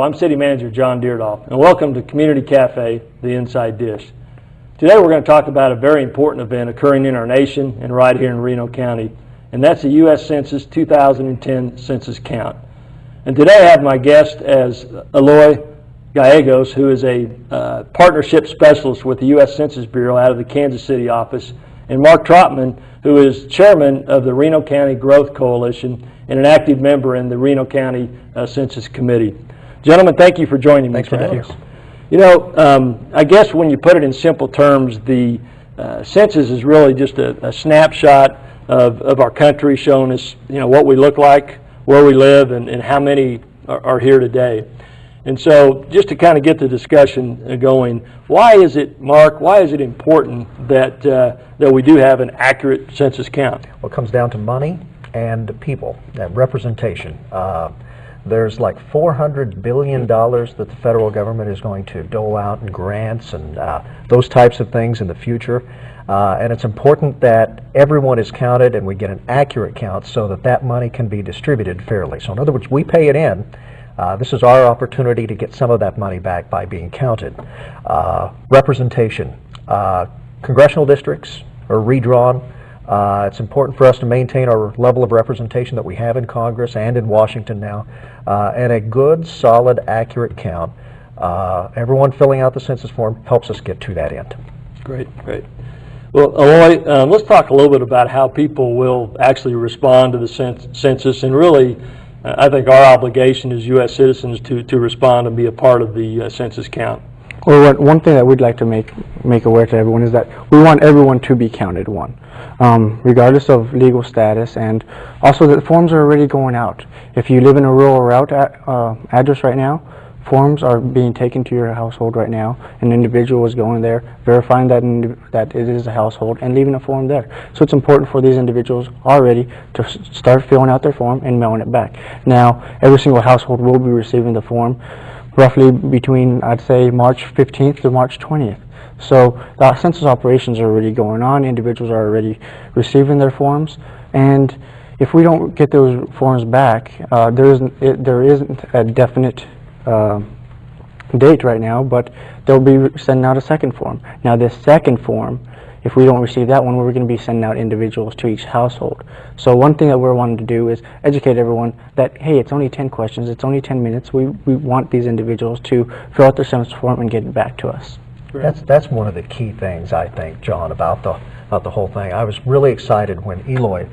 I'm City Manager John Deardoff, and welcome to Community Cafe, The Inside Dish. Today we're going to talk about a very important event occurring in our nation and right here in Reno County, and that's the U.S. Census 2010 census count. And today I have my guest as Eloy Gallegos, who is a partnership specialist with the U.S. Census Bureau out of the Kansas City office, and Mark Trotman, who is chairman of the Reno County Growth Coalition and an active member in the Reno County Census Committee. Gentlemen, thank you for joining me today. Thanks for having us. You know, I guess when you put it in simple terms, the census is really just a snapshot of our country, showing us, you know, what we look like, where we live, and how many are here today. And so, just to kind of get the discussion going, why is it, Mark, why is it important that that we do have an accurate census count? Well, it comes down to money and people, and representation. There's like $400 billion that the federal government is going to dole out in grants and those types of things in the future. And it's important that everyone is counted and we get an accurate count so that that money can be distributed fairly. So in other words, we pay it in. This is our opportunity to get some of that money back by being counted. Representation. Congressional districts are redrawn. It's important for us to maintain our level of representation that we have in Congress and in Washington now, and a good, solid, accurate count. Everyone filling out the census form helps us get to that end. Great, great. Well, Eloy, let's talk a little bit about how people will actually respond to the census, and really, I think our obligation as U.S. citizens to respond and be a part of the census count. Well, one thing that we'd like to make aware to everyone is that we want everyone to be counted, regardless of legal status, and also that the forms are already going out. If you live in a rural route address right now, forms are being taken to your household right now. An individual is going there, verifying that it is a household, and leaving a form there. So it's important for these individuals already to start filling out their form and mailing it back. Now, every single household will be receiving the form roughly between, I'd say, March 15th to March 20th. So the census operations are already going on. Individuals are already receiving their forms, and if we don't get those forms back, there isn't a definite date right now, but they'll be sending out a second form. Now this second form, if we don't receive that one, we're going to be sending out individuals to each household. So one thing that we're wanting to do is educate everyone that, hey, it's only 10 questions, it's only 10 minutes. We want these individuals to fill out their census form and get it back to us. That's one of the key things, I think, John, about the whole thing. I was really excited when Eloy,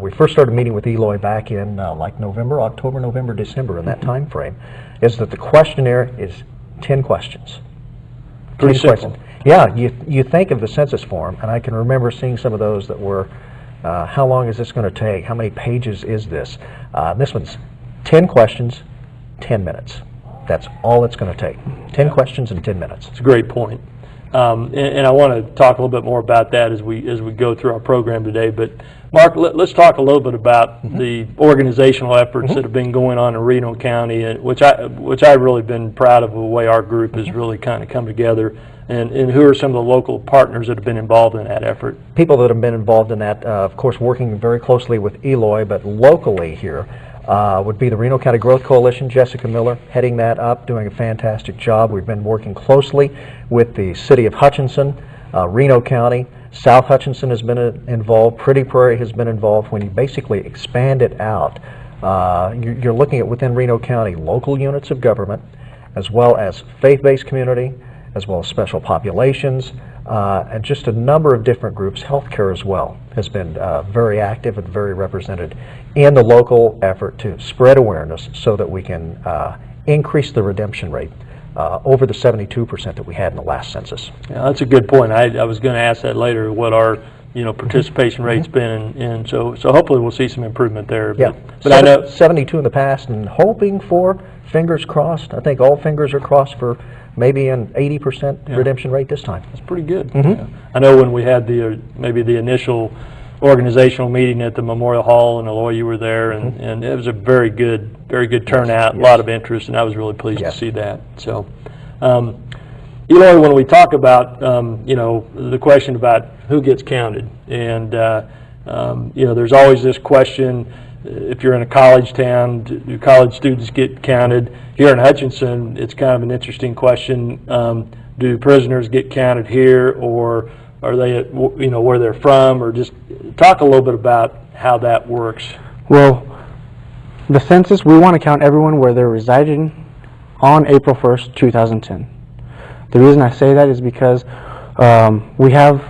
we first started meeting with Eloy back in like October, November, December, in that time frame, is that the questionnaire is 10 questions. Pretty simple. Yeah, you think of the census form, and I can remember seeing some of those that were, how long is this going to take? How many pages is this? This one's 10 questions, 10 minutes. That's all it's going to take. 10 questions in 10 minutes. It's a great point. And I want to talk a little bit more about that as we go through our program today. But Mark, let's talk a little bit about the organizational efforts that have been going on in Reno County, which I've really been proud of the way our group has really kind of come together. And who are some of the local partners that have been involved in that effort? People that have been involved in that, of course, working very closely with Eloy, but locally here would be the Reno County Growth Coalition. Jessica Miller heading that up, doing a fantastic job. We've been working closely with the city of Hutchinson, Reno County. South Hutchinson has been involved. Pretty Prairie has been involved. When you basically expand it out, you're looking at within Reno County local units of government, as well as faith-based community, as well as special populations, and just a number of different groups. Healthcare as well has been very active and very represented in the local effort to spread awareness so that we can increase the redemption rate over the 72% that we had in the last census. Yeah, that's a good point. I was going to ask that later, what our participation rate's been, and so hopefully we'll see some improvement there. Yeah, but I know 72 in the past, and hoping for, fingers crossed, I think all fingers are crossed for maybe an 80% redemption rate this time. That's pretty good. Yeah. I know when we had maybe the initial organizational meeting at the Memorial Hall, and Eloy, you were there, and it was a very good turnout, a lot of interest, and I was really pleased to see that. So, Eloy, when we talk about the question about who gets counted, and there's always this question if you're in a college town, do college students get counted? Here in Hutchinson, it's kind of an interesting question. Do prisoners get counted here, or are they at, where they're from, or just talk a little bit about how that works? Well, the census, we want to count everyone where they're residing on April 1st, 2010. The reason I say that is because we have,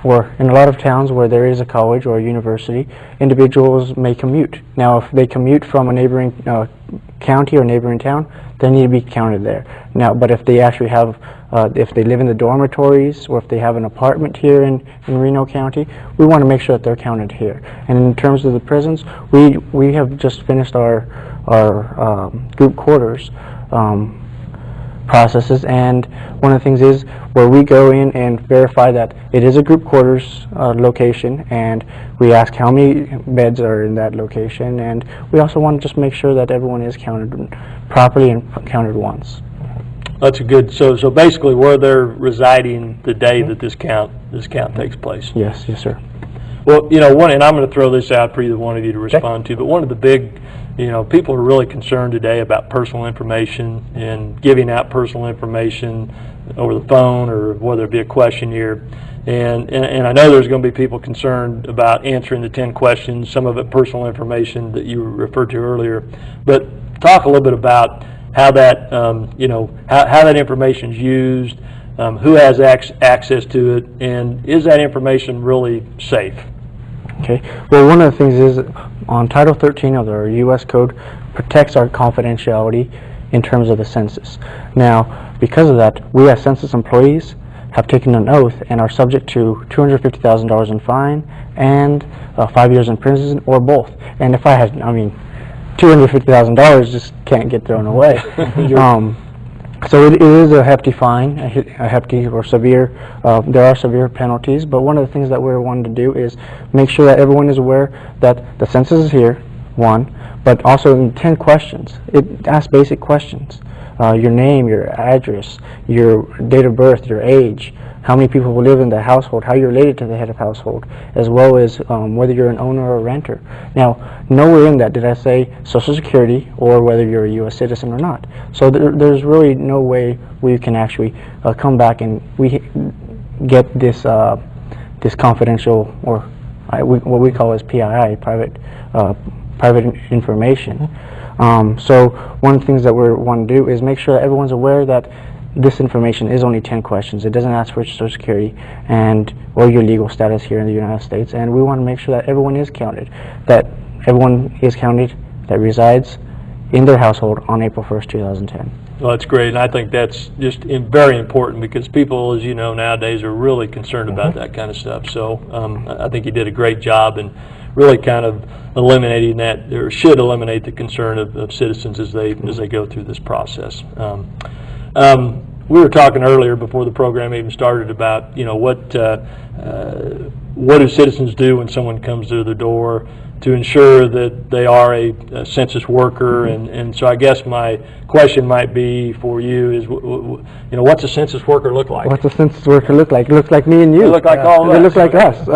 or in a lot of towns where there is a college or a university, individuals may commute. Now, if they commute from a neighboring county or neighboring town, they need to be counted there. Now, but if they actually have, if they live in the dormitories, or if they have an apartment here in Reno County, we want to make sure that they're counted here. And in terms of the prisons, we have just finished our group quarters processes, and one of the things is where we go in and verify that it is a group quarters location, and we ask how many beds are in that location, and we also want to just make sure that everyone is counted properly and counted once. That's a good. So basically, where they're residing the day that this count takes place. Yes, yes, sir. Well, and I'm going to throw this out for either one of you to respond to, but one of the big, people are really concerned today about personal information and giving out personal information over the phone, or whether it be a questionnaire. And I know there's going to be people concerned about answering the 10 questions, some of it personal information that you referred to earlier. But talk a little bit about how that, how that information is used, who has access to it, and is that information really safe? Okay. Well, one of the things is on Title 13 of our U.S. Code protects our confidentiality in terms of the census. Now, because of that, we as census employees have taken an oath and are subject to $250,000 in fine and 5 years in prison, or both. And if I had, $250,000 just can't get thrown away. So it is a hefty fine, a hefty or severe. There are severe penalties, but one of the things that we're wanting to do is make sure that everyone is aware that the census is here, one, but also in 10 questions. It asks basic questions. Your name, your address, your date of birth, your age, how many people will live in the household, how you're related to the head of household, as well as whether you're an owner or a renter. Now, nowhere in that did I say Social Security or whether you're a U.S. citizen or not. So there's really no way we can actually come back and we get this this confidential, or what we call as PII, private information. So one of the things that we want to do is make sure that everyone's aware that this information is only 10 questions. It doesn't ask for Social Security or your legal status here in the United States, and we want to make sure that everyone is counted, that resides in their household on April 1st, 2010. Well, that's great, and I think that's just very important, because people, as you know, nowadays are really concerned about that kind of stuff. So I think you did a great job in really kind of eliminating that, or should eliminate the concern of citizens as they go through this process. We were talking earlier before the program even started about what do citizens do when someone comes to their door to ensure that they are a census worker, and so I guess my question might be for you is what's a census worker look like? What's a census worker look like? It looks like me and you. They look like all of us. They look like us.